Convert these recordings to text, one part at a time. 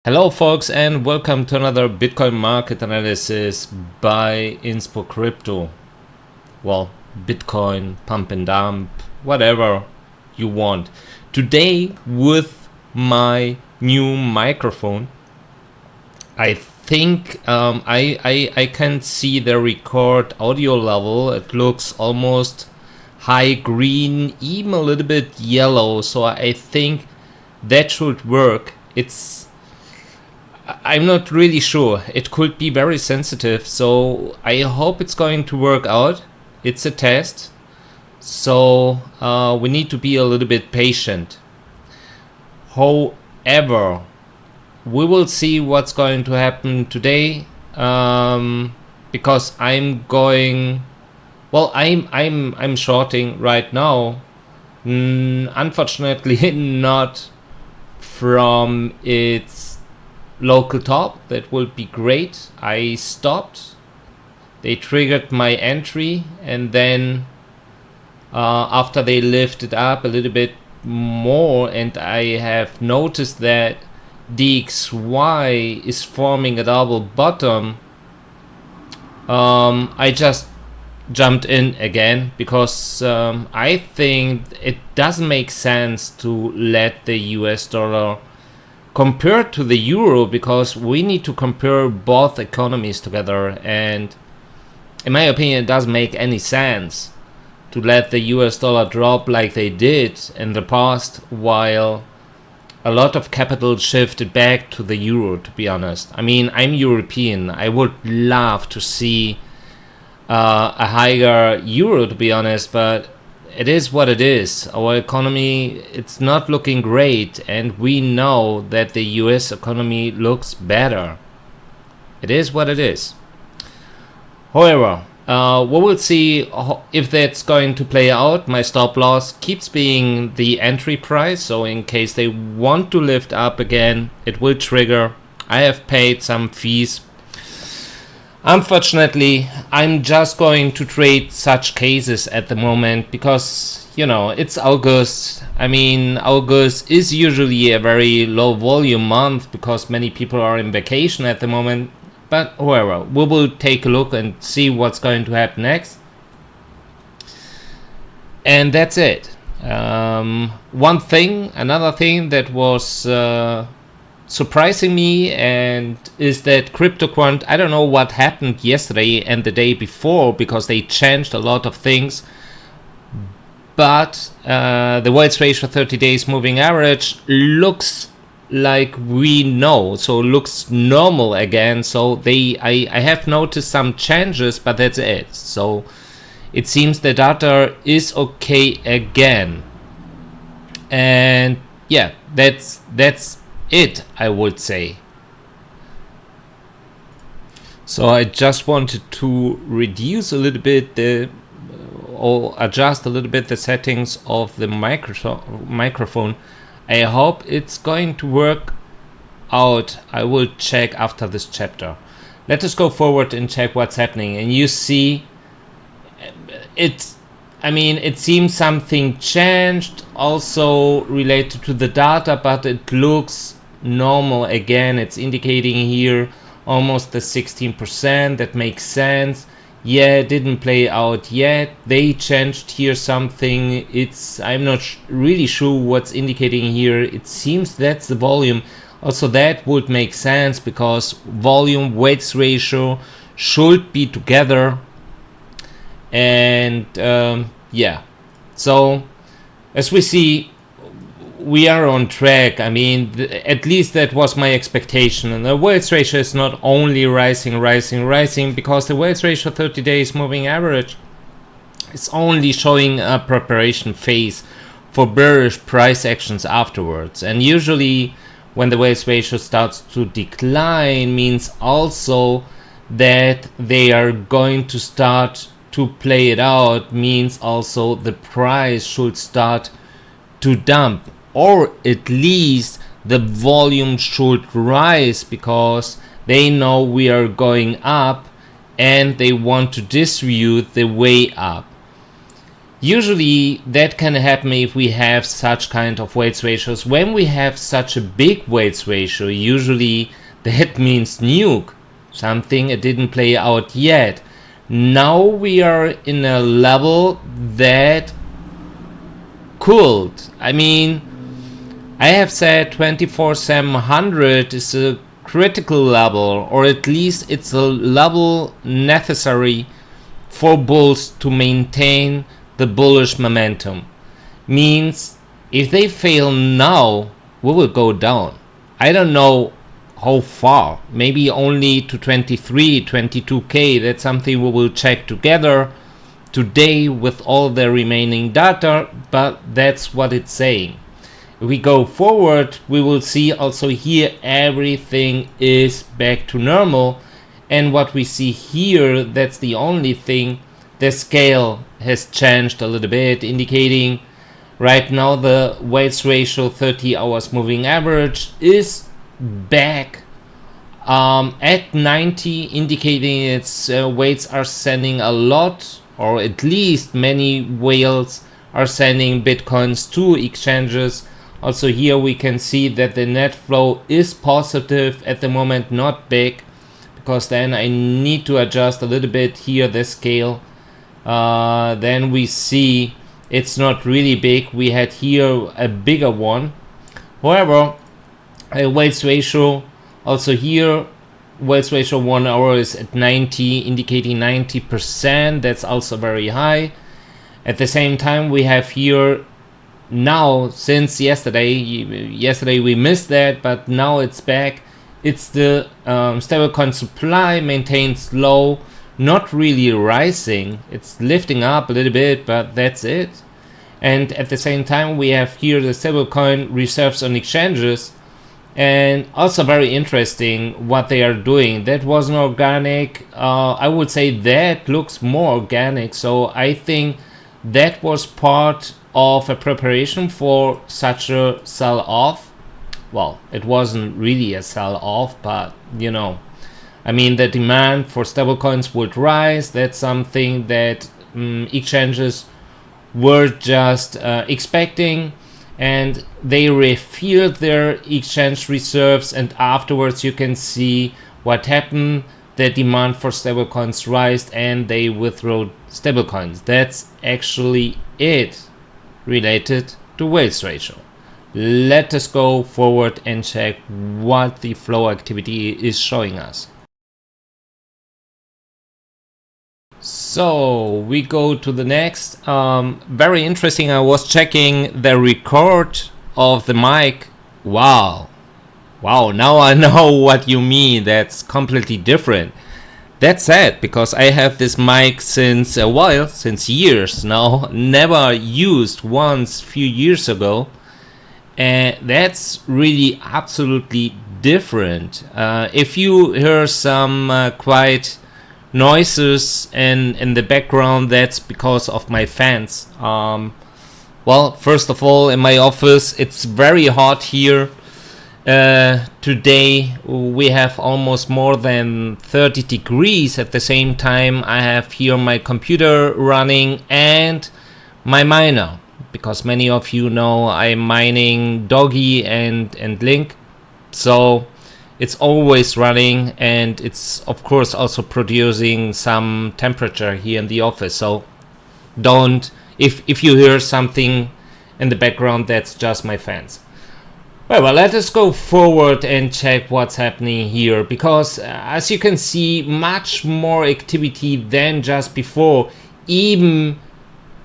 Hello folks, and welcome to another Bitcoin market analysis by Inspocrypto. Well, Bitcoin, pump and dump, whatever you want. Today with my new microphone, I think I can see the record audio level. It looks almost high green, even a little bit yellow, so I think that should work. I'm not really sure. It could be very sensitive, so I hope it's going to work out. It's a test, so we need to be a little bit patient. However, we will see what's going to happen today, because I'm shorting right now. Unfortunately, not from its local top. That would be great. I stopped. They triggered my entry, and then after they lifted up a little bit more, and I have noticed that DXY is forming a double bottom, I just jumped in again because I think it doesn't make sense to let the US dollar compared to the euro, because we need to compare both economies together, and in my opinion it doesn't make any sense to let the US dollar drop like they did in the past, while a lot of capital shifted back to the euro, to be honest. I mean, I'm European. I would love to see a higher euro, to be honest, but it is what it is. Our economy, it's not looking great, and we know that the US economy looks better. It is what it is. However, we will see if that's going to play out. My stop loss keeps being the entry price, so in case they want to lift up again, it will trigger. I have paid some fees. Unfortunately, I'm just going to trade such cases at the moment because, you know, it's August. I mean, August is usually a very low volume month because many people are in vacation at the moment. But however, we will take a look and see what's going to happen next. And that's it. Another thing that was surprising me, and is that CryptoQuant, I don't know what happened yesterday and the day before, because they changed a lot of things, but the Wealth Ratio 30 days moving average looks like we know, so looks normal again. So I have noticed some changes, but that's it. So it seems the data is okay again, and yeah, that's it, I would say. So I just wanted to reduce a little bit or adjust a little bit the settings of the microphone. I hope it's going to work out. I will check after this chapter. Let us go forward and check what's happening, and you see it seems something changed also related to the data, but it looks normal again. It's indicating here almost the 16%. That makes sense. Yeah, it didn't play out yet. They changed here something. I'm not really sure what's indicating here. It seems that's the volume. Also, that would make sense because volume weights ratio should be together. And yeah, so as we see, we are on track. I mean, at least that was my expectation. And the wealth ratio is not only rising, because the wealth ratio 30 days moving average is only showing a preparation phase for bearish price actions afterwards. And usually when the wealth ratio starts to decline, means also that they are going to start to play it out, means also the price should start to dump, or at least the volume should rise, because they know we are going up and they want to distribute the way up. Usually that can happen if we have such kind of weights ratios. When we have such a big weights ratio, usually that means nuke, something it didn't play out yet. Now we are in a level that cooled. I mean, I have said 24,700 is a critical level, or at least it's a level necessary for bulls to maintain the bullish momentum. Means if they fail now, we will go down. I don't know how far, maybe only to 23, 22k. That's something we will check together today with all the remaining data, but that's what it's saying. If we go forward, we will see also here everything is back to normal. And what we see here, that's the only thing, the scale has changed a little bit, indicating right now the weights ratio 30 hours moving average is back at 90, indicating its weights are sending a lot, or at least many whales are sending bitcoins to exchanges. Also here we can see that the net flow is positive at the moment, not big, because then I need to adjust a little bit here the scale. Then we see it's not really big. We had here a bigger one. However, a weights ratio, also here weights ratio 1 hour is at 90, indicating 90%. That's also very high. At the same time, we have here now, since yesterday we missed that, but now it's back. It's the stablecoin supply maintains low, not really rising. It's lifting up a little bit, but that's it. And at the same time, we have here the stablecoin reserves on exchanges, and also very interesting what they are doing. That wasn't organic. I would say that looks more organic. So I think that was part of a preparation for such a sell-off. Well, it wasn't really a sell-off, but you know, I mean, the demand for stablecoins would rise. That's something that exchanges were just expecting, and they refilled their exchange reserves, and afterwards you can see what happened. The demand for stablecoins rised and they withdrew stablecoins. That's actually it related to weights ratio. Let us go forward and check what the flow activity is showing us. So we go to the next. Very interesting. I was checking the record of the mic. Wow, now I know what you mean. That's completely different. That's sad, because I have this mic since a while, since years now, never used once few years ago, and that's really absolutely different. If you hear some quiet noises in the background, that's because of my fans. Well, first of all, in my office it's very hot here. Today we have almost more than 30 degrees. At the same time, I have here my computer running and my miner, because many of you know I'm mining Doggy and Link, so it's always running, and it's of course also producing some temperature here in the office. So don't, if you hear something in the background, that's just my fans. Well, let us go forward and check what's happening here, because as you can see, much more activity than just before. Even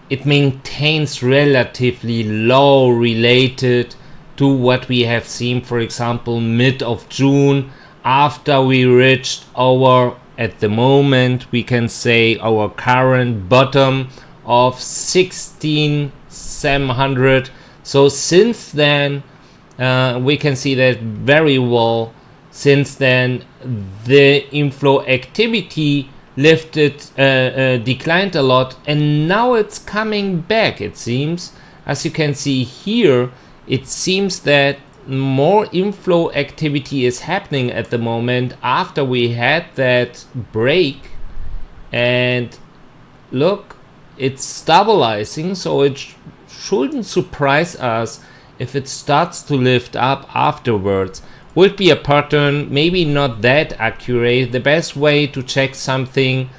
it maintains relatively low related to what we have seen, for example, mid of June, after we reached our, at the moment we can say, our current bottom of 16,700. So since then we can see that very well. Since then the inflow activity declined a lot, and now it's coming back, it seems. As you can see here, it seems that more inflow activity is happening at the moment after we had that break. And look, it's stabilizing, so it shouldn't surprise us if it starts to lift up afterwards. Would be a pattern, maybe not that accurate. The best way to check something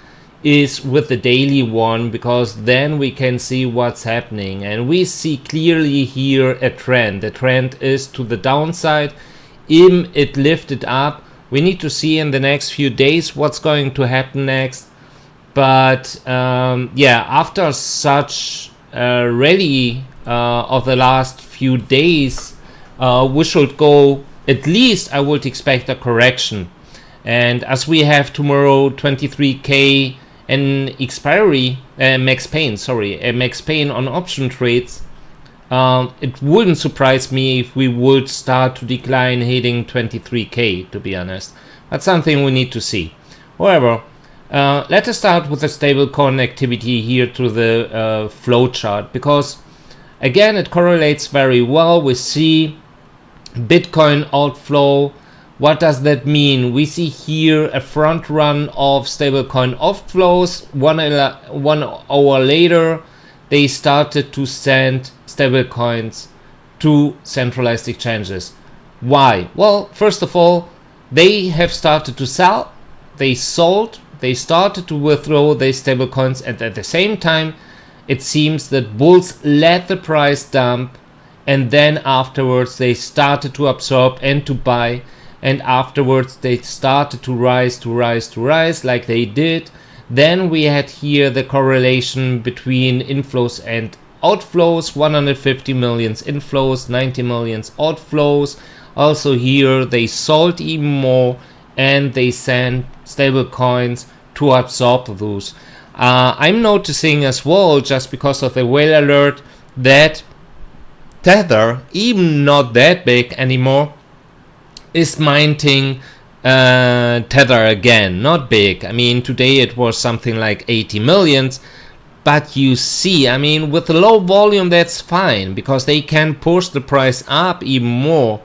is with the daily one, because then we can see what's happening, and we see clearly here a trend. The trend is to the downside. It lifted up. We need to see in the next few days what's going to happen next. But yeah, after such a rally of the last few days, we should go, at least I would expect a correction. And as we have tomorrow 23k and expiry, max pain on option trades, it wouldn't surprise me if we would start to decline hitting 23k, to be honest. That's something we need to see. However, let us start with the stablecoin activity here through the flow chart, because again it correlates very well. We see Bitcoin outflow. What does that mean? We see here a front run of stablecoin outflows. 1 hour later, they started to send stablecoins to centralized exchanges. Why? Well, first of all, they have started to sell, they sold, they started to withdraw their stablecoins, and at the same time, it seems that bulls led the price dump, and then afterwards they started to absorb and to buy, and afterwards they started to rise like they did. Then we had here the correlation between inflows and outflows, 150 million inflows, 90 million outflows. Also here they sold even more, and they sent stable coins to absorb those. I'm noticing as well, just because of the whale alert, that Tether, even not that big anymore, is minting Tether again. Not big. I mean, today it was something like 80 millions. But you see, I mean, with the low volume, that's fine, because they can push the price up even more.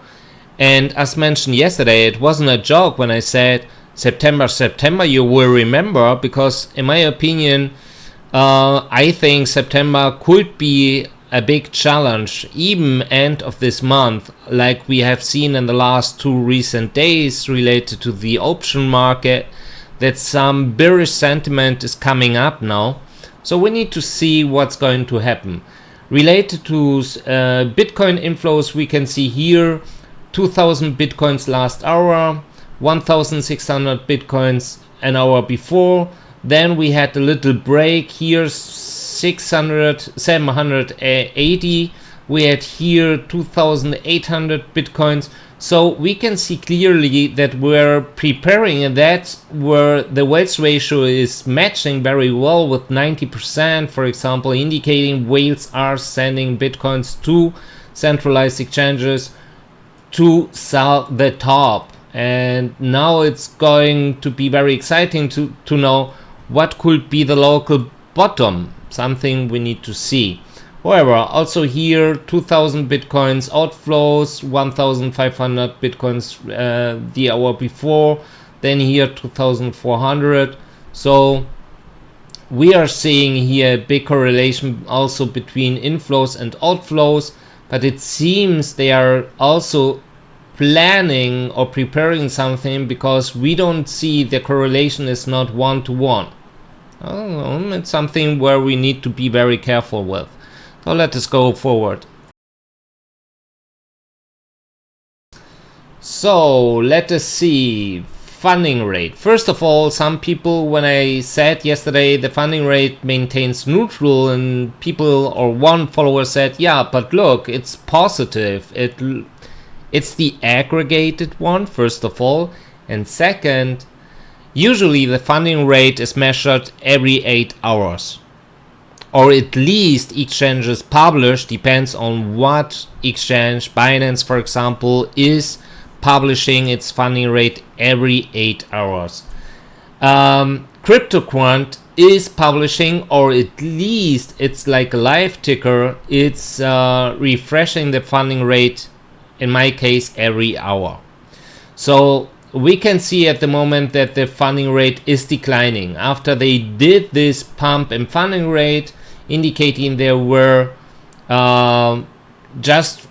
And as mentioned yesterday, it wasn't a joke when I said September, you will remember, because in my opinion, I think September could be a big challenge, even end of this month, like we have seen in the last 2 recent days related to the option market, that some bearish sentiment is coming up now. So we need to see what's going to happen. Related to Bitcoin inflows, we can see here 2000 Bitcoins last hour, 1600 Bitcoins an hour before. Then we had a little break here, 780. We had here 2800 Bitcoins. So we can see clearly that we're preparing, and that's where the wealth ratio is matching very well with 90%, for example, indicating whales are sending Bitcoins to centralized exchanges to sell the top. And now it's going to be very exciting to know what could be the local bottom, something we need to see. However, also here 2000 Bitcoins outflows, 1500 Bitcoins the hour before, then here 2400. So we are seeing here a big correlation also between inflows and outflows, but it seems they are also planning or preparing something, because we don't see the correlation is not 1-to-1. It's something where we need to be very careful with. So let us go forward. So let us see funding rate. First of all, some people, when I said yesterday the funding rate maintains neutral, and people or one follower said, yeah, but look, it's positive. It's the aggregated one, first of all, and second, usually the funding rate is measured every 8 hours. Or at least exchanges publish, depends on what exchange. Binance, for example, is publishing its funding rate every 8 hours. CryptoQuant is publishing, or at least it's like a live ticker, it's refreshing the funding rate, in my case, every hour. So we can see at the moment that the funding rate is declining. After they did this pump in funding rate, indicating there were just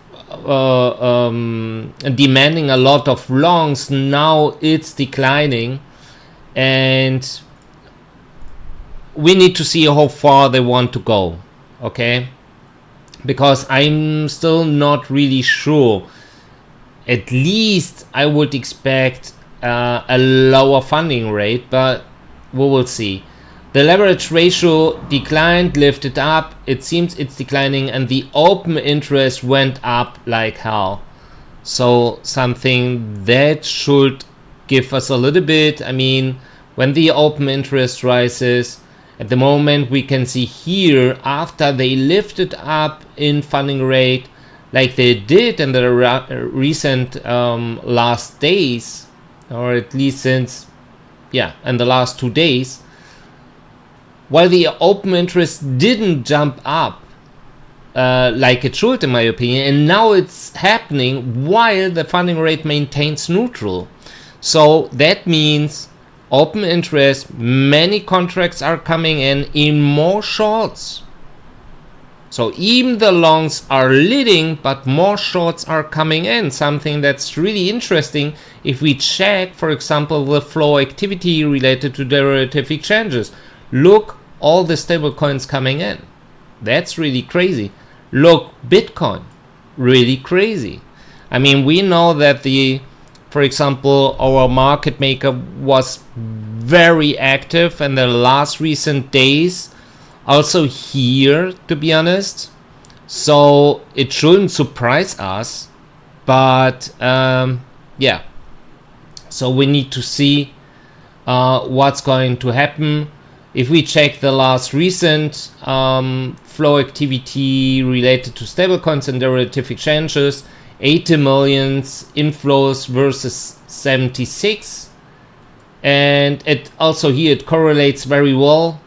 demanding a lot of longs. Now it's declining, and we need to see how far they want to go, okay? Because I'm still not really sure. At least I would expect a lower funding rate, but we will see. The leverage ratio declined, lifted up. It seems it's declining, and the open interest went up like hell. So something that should give us a little bit. I mean, when the open interest rises, at the moment we can see here, after they lifted up in funding rate like they did in the recent last days, or at least since, yeah, in the last 2 days, while the open interest didn't jump up like it should, in my opinion, and now it's happening while the funding rate maintains neutral. So that means open interest, many contracts are coming in more shorts. So even the longs are leading, but more shorts are coming in, something that's really interesting if we check, for example, the flow activity related to derivative exchanges. Look, all the stable coins coming in. That's really crazy. Look, Bitcoin, really crazy. I mean, we know that for example, our market maker was very active in the last recent days. Also here, to be honest. So it shouldn't surprise us. But yeah. So we need to see what's going to happen. If we check the last recent flow activity related to stablecoins and derivative exchanges, 80 million inflows versus 76. And it also here, it correlates very well.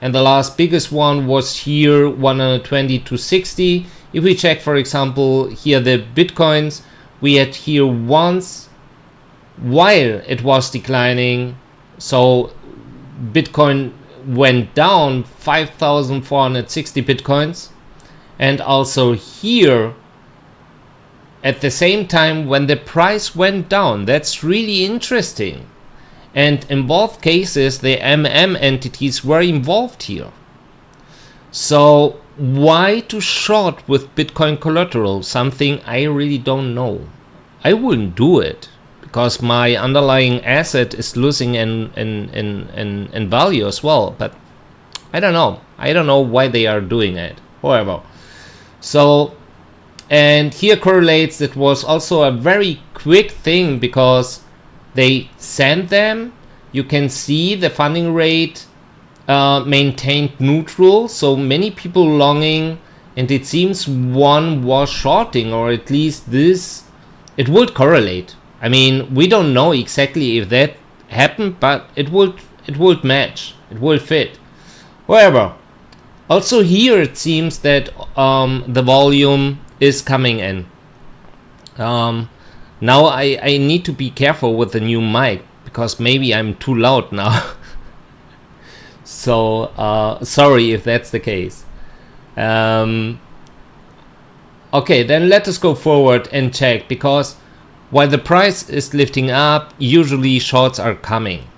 And the last biggest one was here, 120 to 60. If we check, for example, here the Bitcoins, we had here once, while it was declining, so Bitcoin went down 5,460 Bitcoins. And also here, at the same time when the price went down. That's really interesting. And in both cases, the entities were involved here. So why to short with Bitcoin collateral? Something I really don't know. I wouldn't do it because my underlying asset is losing in value as well. But I don't know. I don't know why they are doing it. However, so, and here correlates, it was also a very quick thing because they sent them. You can see the funding rate maintained neutral. So many people longing, and it seems one was shorting, or at least this, it would correlate. I mean, we don't know exactly if that happened, but it would match. It will fit. However, also here it seems that the volume is coming in. Now I need to be careful with the new mic because maybe I'm too loud now. So sorry if that's the case. Okay, then let us go forward and check, because while the price is lifting up, usually shorts are coming.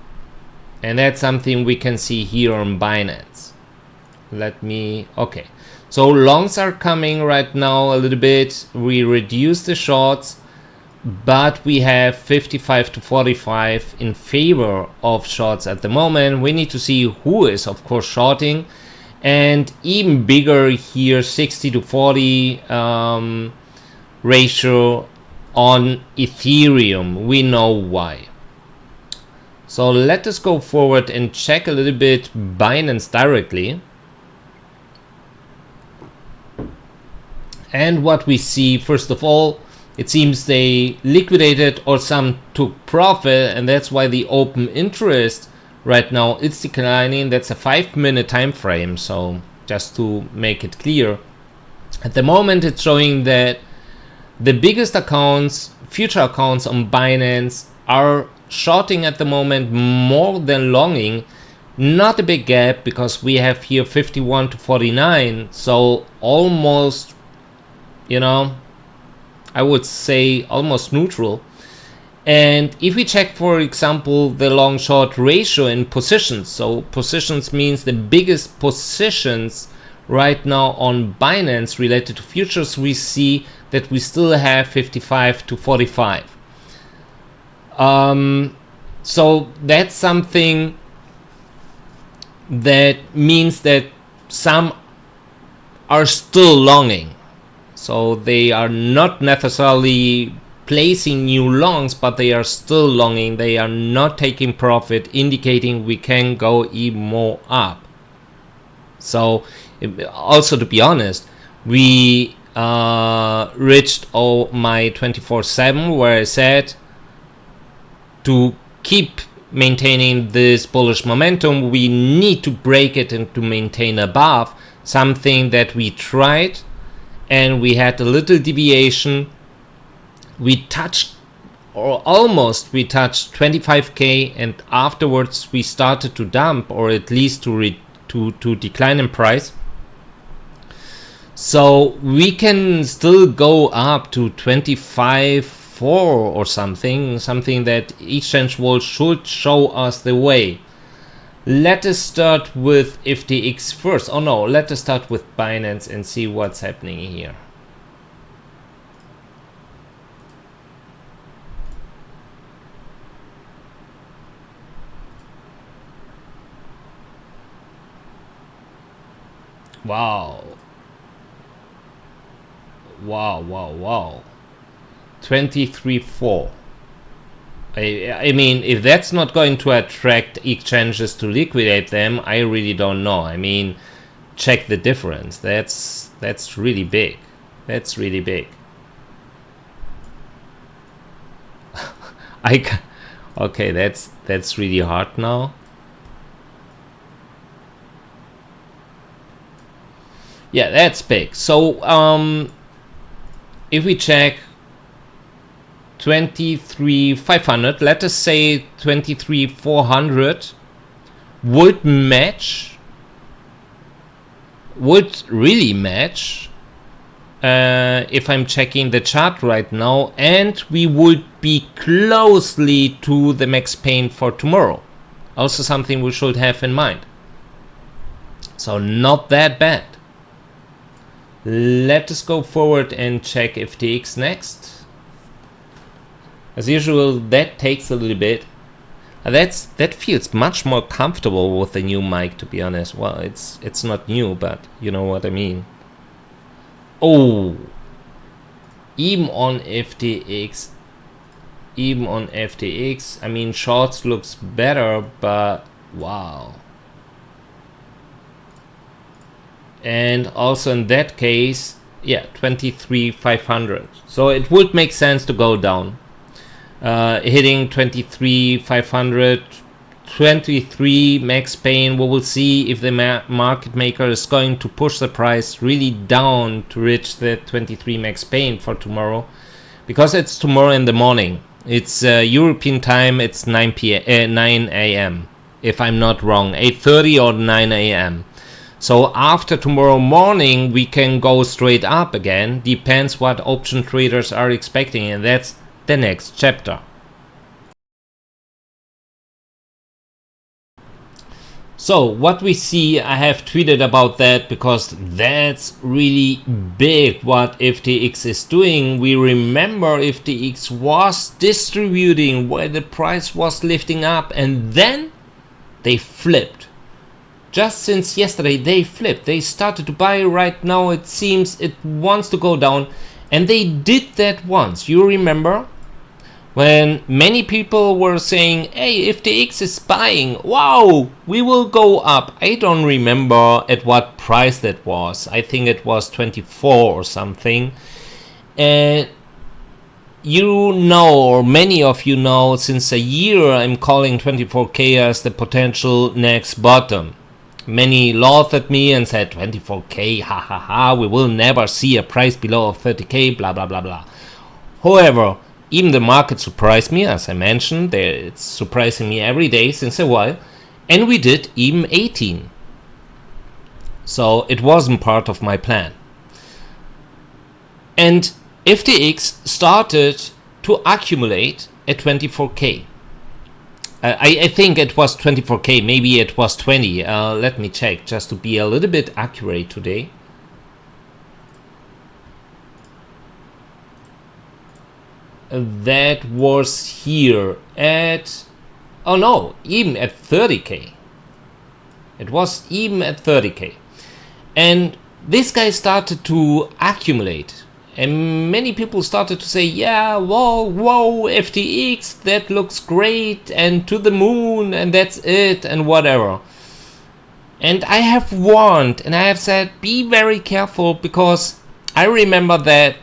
And that's something we can see here on Binance. Okay. So longs are coming right now a little bit. We reduce the shorts, but we have 55 to 45 in favor of shorts at the moment. We need to see who is, of course, shorting. And even bigger here, 60 to 40 ratio on Ethereum. We know why. So let us go forward and check a little bit Binance directly. And what we see, first of all, it seems they liquidated or some took profit, and that's why the open interest right now it's declining. That's a 5-minute time frame, so just to make it clear. At the moment it's showing that the biggest accounts, future accounts on Binance, are shorting at the moment more than longing, Not a big gap because we have here 51 to 49, so almost, you know, I would say almost neutral. And if we check, for example, the long short ratio in positions, so positions means the biggest positions right now on Binance related to futures, we see that we still have 55 to 45. So that's something that means that some are still longing. So they are not necessarily placing new longs, but they are still longing. They are not taking profit, indicating we can go even more up. So also, to be honest, we reached my 24/7 where I said to keep maintaining this bullish momentum, we need to break it and to maintain above, something that we tried, and we had a little deviation. We touched, or almost we touched 25k, and afterwards we started to dump, or at least to decline in price. So we can still go up to 25.4 or something that Exchange World should show us the way. Let us start with FTX first. Oh no, let us start with Binance and see what's happening here. Wow. 23.4. I mean, if that's not going to attract exchanges to liquidate them, I really don't know. I mean, check the difference. That's really big. That's really big. Okay, that's really hard now. Yeah, that's big. So if we check 23,500, let us say 23,400 would really match if I'm checking the chart right now, and we would be closely to the max pain for tomorrow. Also something we should have in mind. So not that bad. Let us go forward and check FTX next. As usual, that takes a little bit. That feels much more comfortable with the new mic, to be honest. Well, it's not new, but you know what I mean. Oh, even on FTX, I mean, shorts looks better, but wow. And also in that case, yeah, 23,500. So it would make sense to go down. Hitting 23,500, 23 max pain. We will see if the market maker is going to push the price really down to reach the 23 max pain for tomorrow, because it's tomorrow in the morning. It's European time. It's 9 a.m. if I'm not wrong, 8:30 or 9 a.m. So after tomorrow morning, we can go straight up again. Depends what option traders are expecting, and that's the next chapter. So what we see, I have tweeted about that because that's really big what FTX is doing. We remember FTX was distributing where the price was lifting up, and then they flipped. Just since yesterday, they flipped. They started to buy. Right now, it seems it wants to go down. And they did that once. You remember? When many people were saying, hey, FTX is buying. Wow, we will go up. I don't remember at what price that was. I think it was 24 or something. And you know, or many of you know, since a year, I'm calling 24K as the potential next bottom. Many laughed at me and said 24K, ha ha ha, we will never see a price below 30K, blah blah blah blah. However, even the market surprised me, as I mentioned. It's surprising me every day since a while. And we did even 18. So it wasn't part of my plan. And FTX started to accumulate at 24K. I think it was 24K, maybe it was 20. Let me check just to be a little bit accurate today. That was here at, oh no, even at 30K. It was even at 30K. And this guy started to accumulate. And many people started to say, yeah, whoa, FTX, that looks great, and to the moon, and that's it, and whatever. And I have warned, and I have said, be very careful, because I remember that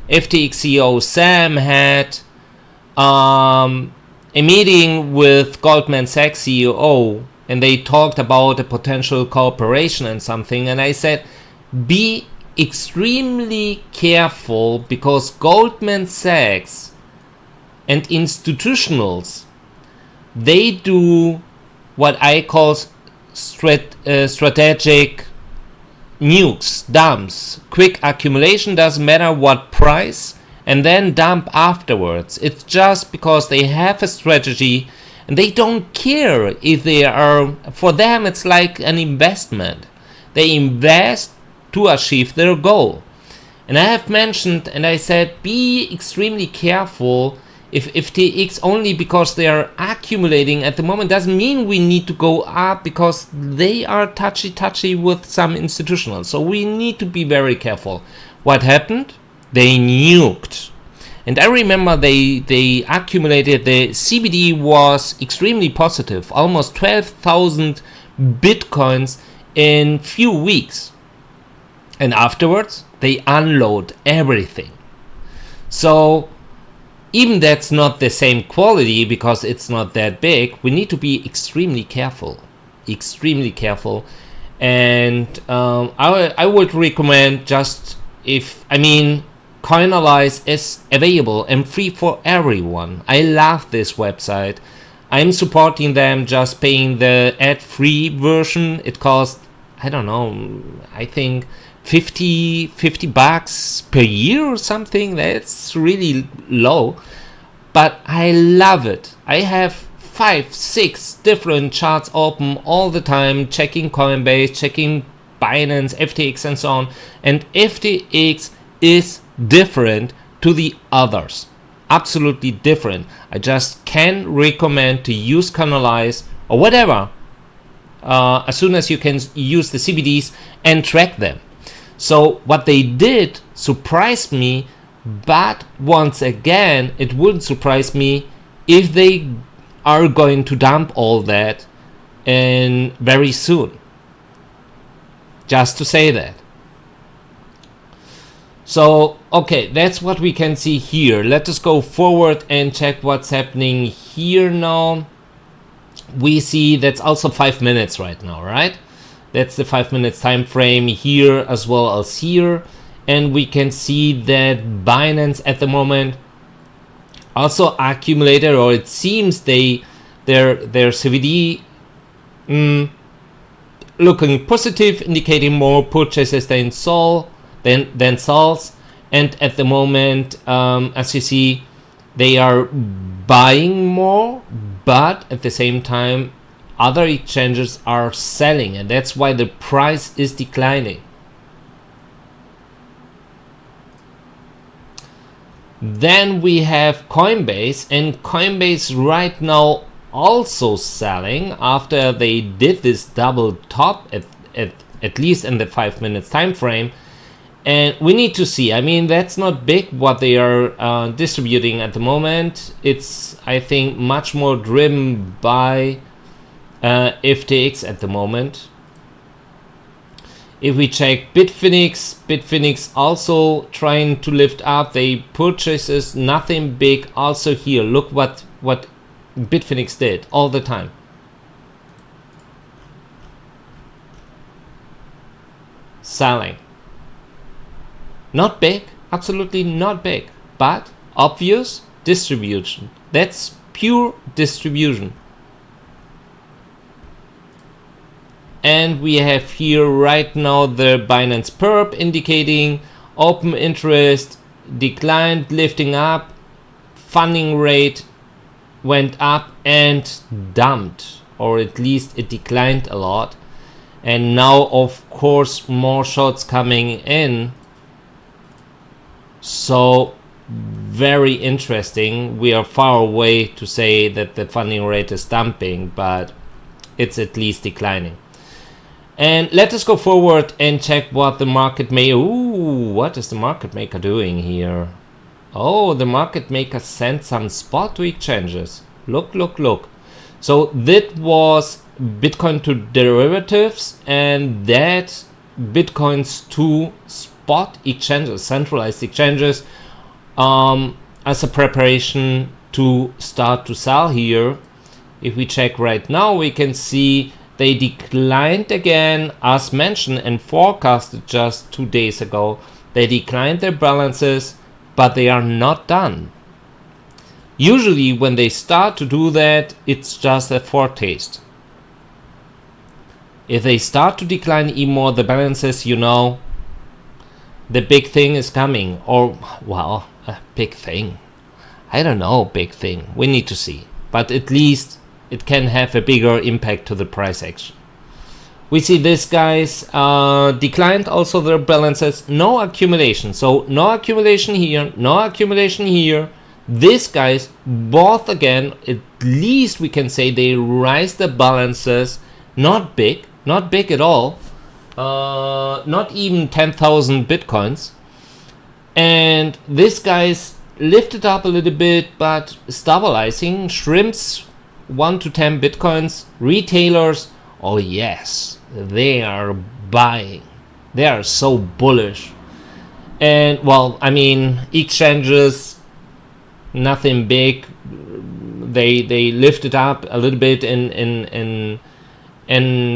FTX CEO Sam had a meeting with Goldman Sachs CEO, and they talked about a potential cooperation and something, and I said, be extremely careful, because Goldman Sachs and institutionals, they do what I call strategic nukes, dumps, quick accumulation, doesn't matter what price, and then dump afterwards. It's just because they have a strategy and they don't care if they are, for them it's like an investment. They invest to achieve their goal. And I have mentioned, and I said, be extremely careful. If FTX, only because they are accumulating at the moment, doesn't mean we need to go up, because they are touchy with some institutionals. So we need to be very careful. What happened? They nuked. And I remember they accumulated, the CBD was extremely positive, almost 12,000 bitcoins in few weeks. And afterwards, they unload everything. So even that's not the same quality, because it's not that big, we need to be extremely careful. And I would recommend, just if, Coinalyze is available and free for everyone. I love this website. I'm supporting them, just paying the ad-free version. It costs, I don't know, I think $50 per year or something. That's really low, but I love it. I have 5-6 different charts open all the time, checking Coinbase, checking Binance, FTX, and so on. And FTX is different to the others, absolutely different. I just can recommend to use Coinalyze or whatever, as soon as you can use the CBDs and track them. So what they did surprised me, but once again, it wouldn't surprise me if they are going to dump all that and very soon. Just to say that. So, okay, that's what we can see here. Let us go forward and check what's happening here now. We see that's also 5 minutes right now, right? That's the 5 minutes time frame here as well as here. And we can see that Binance at the moment also accumulated, or it seems their CBD looking positive, indicating more purchases than sells. And at the moment, as you see, they are buying more, but at the same time, other exchanges are selling, and that's why the price is declining. Then we have Coinbase, and Coinbase right now also selling after they did this double top at least in the 5 minutes time frame. And we need to see, that's not big what they are distributing at the moment. It's, I think, much more driven by FTX at the moment. If we check Bitfinex also trying to lift up. They purchases nothing big also here. Look what Bitfinex did all the time. Selling. Not big, absolutely not big, but obvious distribution. That's pure distribution. and we have here right now the Binance perp indicating open interest declined, lifting up, funding rate went up and dumped, or at least it declined a lot. And now of course more shorts coming in, so very interesting. We are far away to say that the funding rate is dumping, but it's at least declining. And let us go forward and check what the market maker, what is the market maker doing here? Oh, the market maker sent some spot to exchanges. Look. So that was Bitcoin to derivatives, and that Bitcoins to spot exchanges, centralized exchanges, as a preparation to start to sell here. If we check right now, we can see they declined again, as mentioned and forecasted just 2 days ago. They declined their balances, but they are not done. Usually when they start to do that, it's just a foretaste. If they start to decline even more the balances, you know, the big thing is coming. Or, well, a big thing. I don't know, big thing. We need to see. But at least it can have a bigger impact to the price action. We see this guys declined also their balances, no accumulation. So no accumulation here, no accumulation here. These guys both again, at least we can say they rise the balances, not big at all, not even 10,000 Bitcoins. And this guys lifted up a little bit, but stabilizing, shrimps 1 to 10 Bitcoins, retailers, oh yes, they are buying. They are so bullish. And well, I mean, exchanges, nothing big. They lifted up a little bit in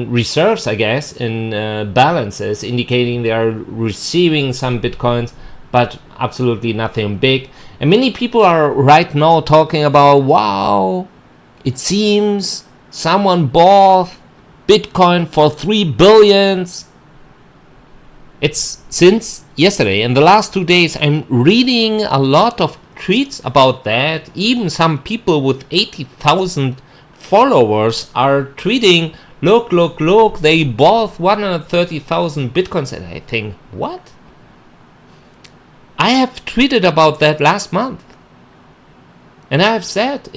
reserves, I guess, in balances, indicating they are receiving some Bitcoins, but absolutely nothing big. And many people are right now talking about, wow, it seems someone bought Bitcoin for 3 billions. It's since yesterday, in the last 2 days, I'm reading a lot of tweets about that. Even some people with 80,000 followers are tweeting, look, they bought 130,000 Bitcoins. And I think, what? I have tweeted about that last month. And I have said,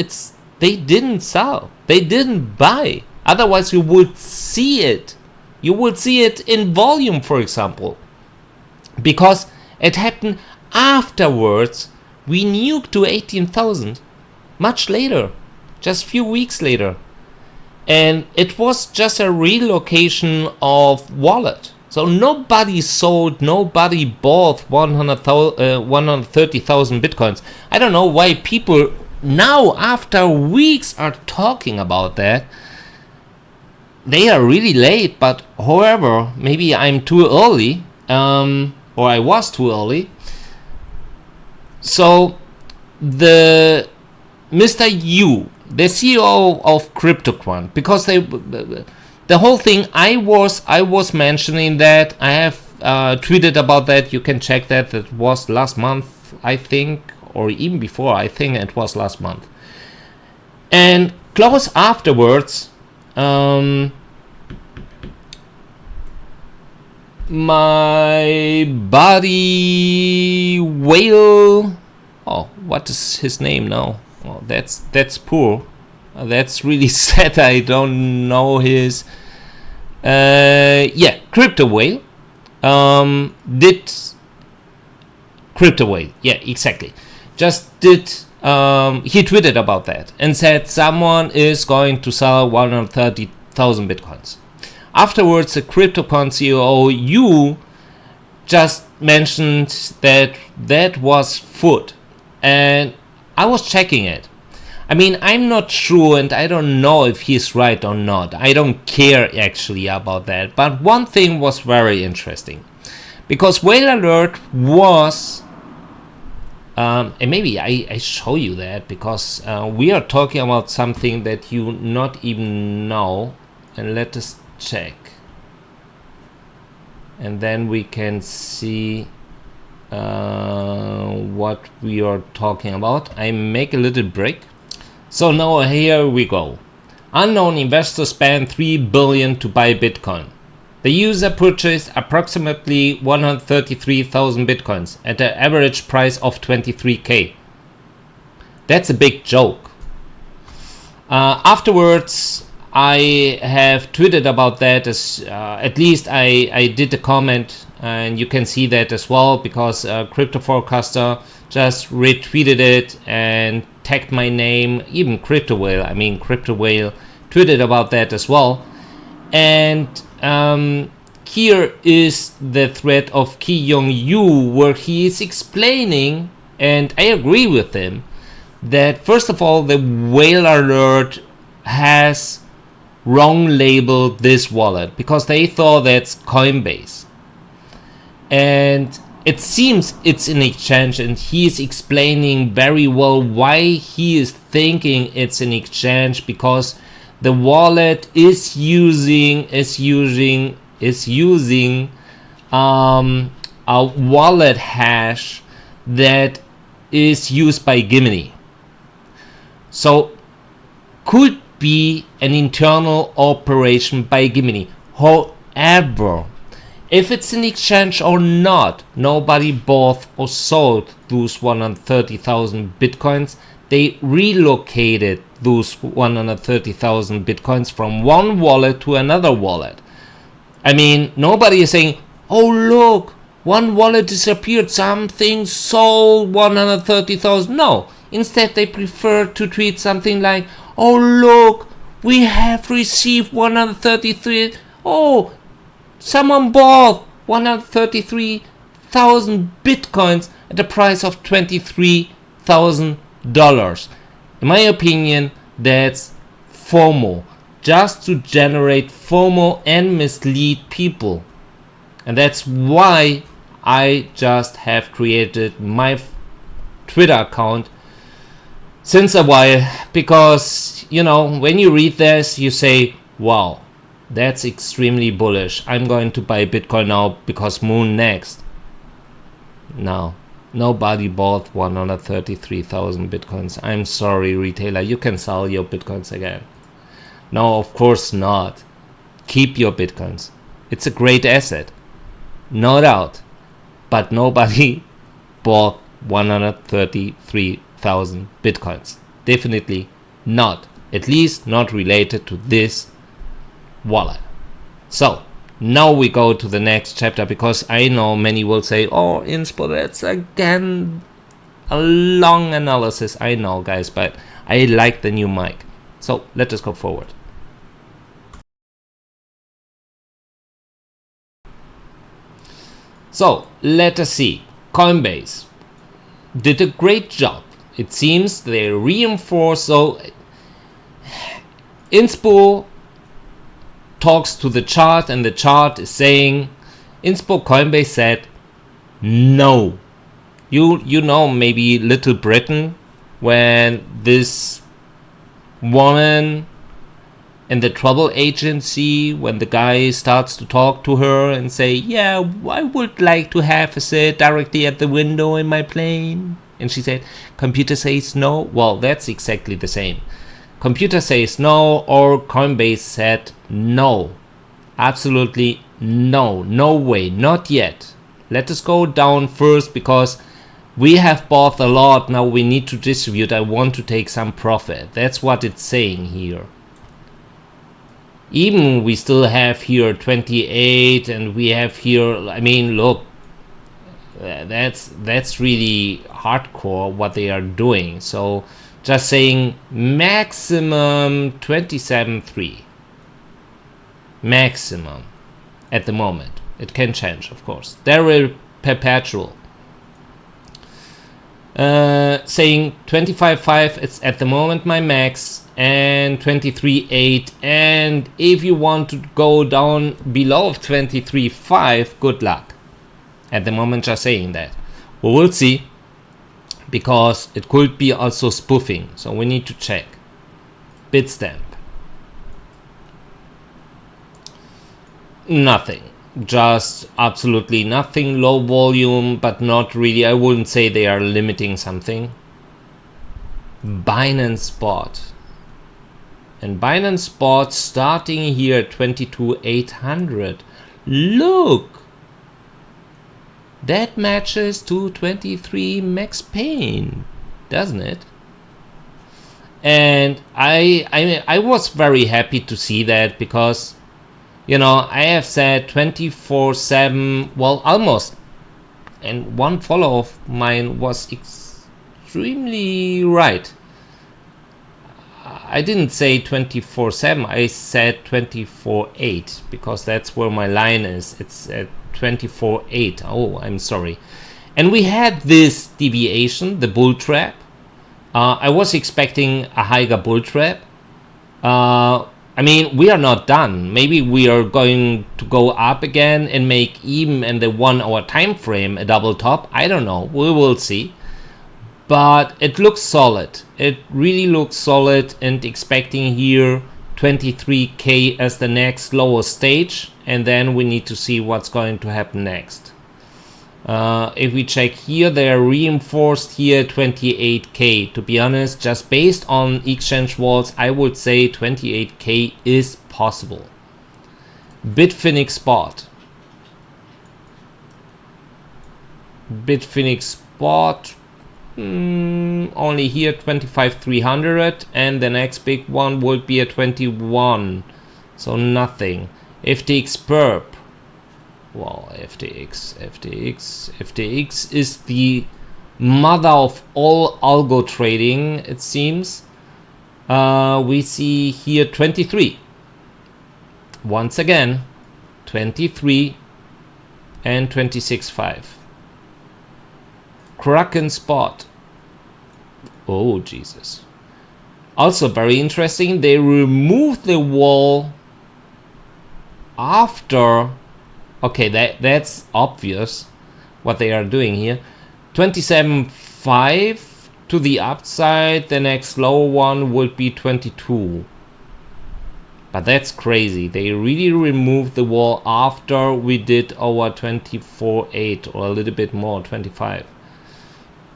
they didn't sell. They didn't buy. Otherwise, you would see it. You would see it in volume, for example. Because it happened afterwards. We nuked to 18,000 much later, just a few weeks later. And it was just a relocation of wallet. So nobody sold, nobody bought 130,000 Bitcoins. I don't know why people now, after weeks, are talking about that. They are really late, but however, maybe I'm too early, or I was too early. So the Mr. Yu, the CEO of CryptoQuant, because the whole thing, I was mentioning that. I have tweeted about that. You can check that. It was last month, I think, or even before. I think it was last month. And close afterwards, my buddy Whale, oh, what is his name now? Oh, that's poor. That's really sad. I don't know his. Yeah, Crypto Whale. Did Crypto Whale? Yeah, exactly. Just did. He tweeted about that and said someone is going to sell 130,000 Bitcoins. Afterwards, the CryptoQuant CEO Yu just mentioned that that was foot, and I was checking it. I mean, I'm not sure, and I don't know if he's right or not. I don't care actually about that. But one thing was very interesting, because Whale Alert was, and maybe I show you that, because we are talking about something that you not even know, and let us check. and then we can see what we are talking about. I make a little break. So now here we go. Unknown investor spent $3 billion to buy Bitcoin. The user purchased approximately 133,000 Bitcoins at an average price of 23K. That's a big joke. Afterwards, I have tweeted about that, as at least I did a comment, and you can see that as well, because Crypto Forecaster just retweeted it and tagged my name. Even Crypto Whale tweeted about that as well. And here is the thread of Ki Young Yu, where he is explaining, and I agree with him, that first of all, the whale alert has wrong labeled this wallet because they thought that's Coinbase, and it seems it's an exchange, and he is explaining very well why he is thinking it's an exchange, because the wallet is using a wallet hash that is used by Gimini. So could be an internal operation by Gimini. However, if it's an exchange or not, nobody bought or sold those 130,000 Bitcoins. They relocated those 130,000 Bitcoins from one wallet to another wallet. I mean, nobody is saying, oh look, one wallet disappeared, something sold 130,000. No. Instead, they prefer to tweet something like, oh look, we have received 133. Oh, someone bought 133,000 Bitcoins at the price of $23,000. In my opinion, that's FOMO. Just to generate FOMO and mislead people. And that's why I just have created my Twitter account since a while, because, you know, when you read this, you say, wow, that's extremely bullish. I'm going to buy Bitcoin now because Moon next. No, nobody bought 133,000 Bitcoins. I'm sorry, retailer, you can sell your Bitcoins again. No, of course not. Keep your Bitcoins. It's a great asset, no doubt. But nobody bought 133,000 Bitcoins. Definitely not. At least not related to this wallet. So now we go to the next chapter, because I know many will say, oh, Inspo, that's again a long analysis. I know, guys, but I like the new mic. So let us go forward. So let us see. Coinbase did a great job. It seems they reinforce. So Inspo talks to the chart, and the chart is saying, Inspo Coinbase said no. You know, maybe Little Britain, when this woman in the trouble agency, when the guy starts to talk to her and say, yeah, I would like to have a sit directly at the window in my plane. And she said, computer says no. Well, that's exactly the same. Computer says no, or Coinbase said no. Absolutely no. No way. Not yet. Let us go down first, because we have bought a lot. Now we need to distribute. I want to take some profit. That's what it's saying here. Even we still have here 28, and we have here, I mean, look, that's really hardcore what they are doing. So just saying maximum 27.3 maximum at the moment. It can change, of course. They're perpetual. Saying 25.5, it's at the moment my max, and 23.8, and if you want to go down below 23.5, good luck. At the moment, just saying that. We will see, because it could be also spoofing, so we need to check. Bitstamp. Nothing. just absolutely nothing, low volume, but not really. I wouldn't say they are limiting something. Binance Spot. And Binance Spot starting here at 22,800. Look! That matches to 23 max pain, doesn't it? And I was very happy to see that, because, you know, I have said 24/7, well, almost, and one follow of mine was extremely right. I didn't say 24/7, I said 24/8, because that's where my line is. It's at 24/8. Oh, I'm sorry. And we had this deviation, the bull trap. I was expecting a higher bull trap. I mean, we are not done. Maybe we are going to go up again and make even in the 1 hour time frame a double top. I don't know. We will see. But it looks solid. It really looks solid, and expecting here 23K as the next lowest stage. And then we need to see what's going to happen next. If we check here, they are reinforced here 28K. To be honest, just based on exchange walls, I would say 28K is possible. Bitfinex Spot. Bitfinex Spot, only here 25,300, and the next big one would be a 21. So nothing. FTX Perp. Well, FTX is the mother of all algo trading, it seems. We see here 23. Once again, 23 and 26.5. Kraken Spot. Oh, Jesus. Also very interesting. They removed the wall after. Okay, that's obvious what they are doing here. 27.5 to the upside. The next lower one would be 22. But that's crazy. They really removed the wall after we did our 24.8, or a little bit more, 25.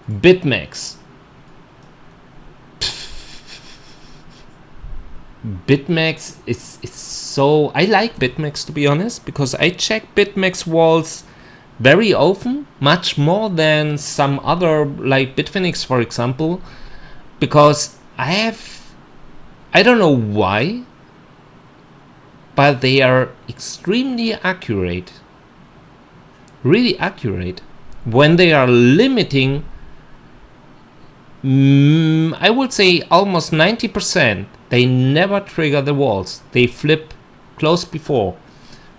BitMEX. BitMEX is so, I like BitMEX, to be honest, because I check BitMEX walls very often, much more than some other, like Bitfinex, for example, because I don't know why, but they are extremely accurate, really accurate. When they are limiting, I would say almost 90%, they never trigger the walls. They flip close before.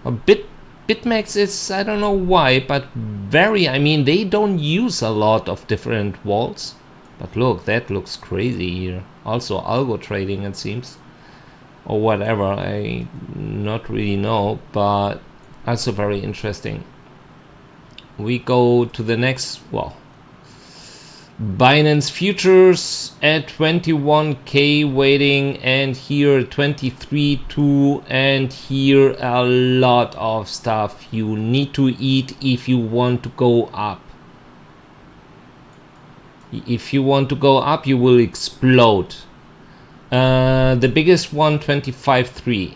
BitMEX is, I don't know why, but very, I mean, they don't use a lot of different walls. But look, that looks crazy here. Also algo trading, it seems. Or whatever, I not really know, but also very interesting. We go to the next, well, Binance Futures at 21K waiting, and here 23.2, and here a lot of stuff you need to eat if you want to go up. If you want to go up, you will explode. The biggest one, 25.3.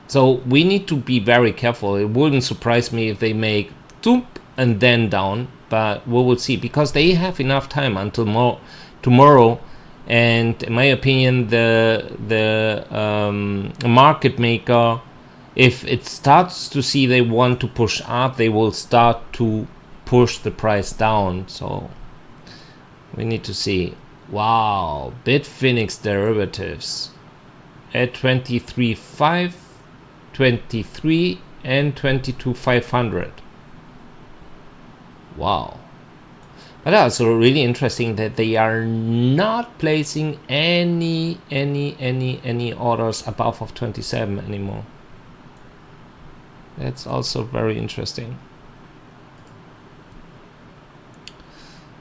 So we need to be very careful. It wouldn't surprise me if they make doop and then down. But we will see, because they have enough time until tomorrow, and in my opinion, the market maker, if it starts to see they want to push up, they will start to push the price down. So we need to see. Wow, Bitfinex derivatives at 23.5, 23, and 22.500. Wow. But also really interesting that they are not placing any orders above of 27 anymore. That's also very interesting.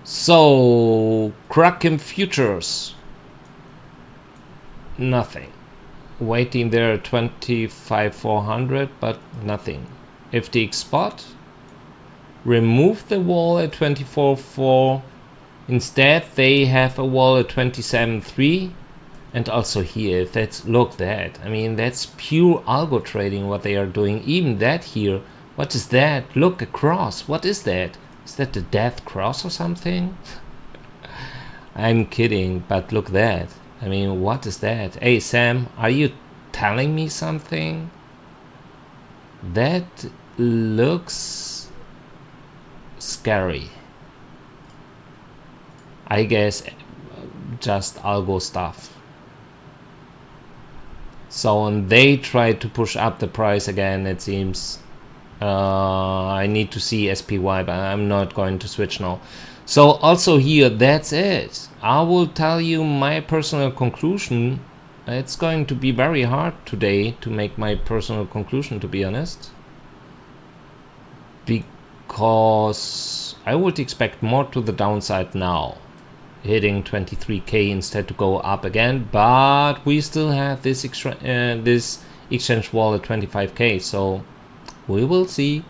So Kraken Futures, nothing. waiting there at 25,400, but nothing. FTX spot, remove the wall at 24.4. Instead, they have a wall at 27.3. And also here, if that's, look that, I mean, that's pure algo trading what they are doing. Even that here, what is that? Look across, what is that? Is that the death cross or something? I'm kidding, but look that. I mean, what is that? Hey Sam, are you telling me something? That looks scary. I guess just algo stuff. So and they try to push up the price again, it seems. I need to see SPY, but I'm not going to switch now. So also here, that's it. I will tell you my personal conclusion. It's going to be very hard today to make my personal conclusion, to be honest. Because I would expect more to the downside now. Hitting 23k instead to go up again, but we still have this exchange wall at 25k, so we will see.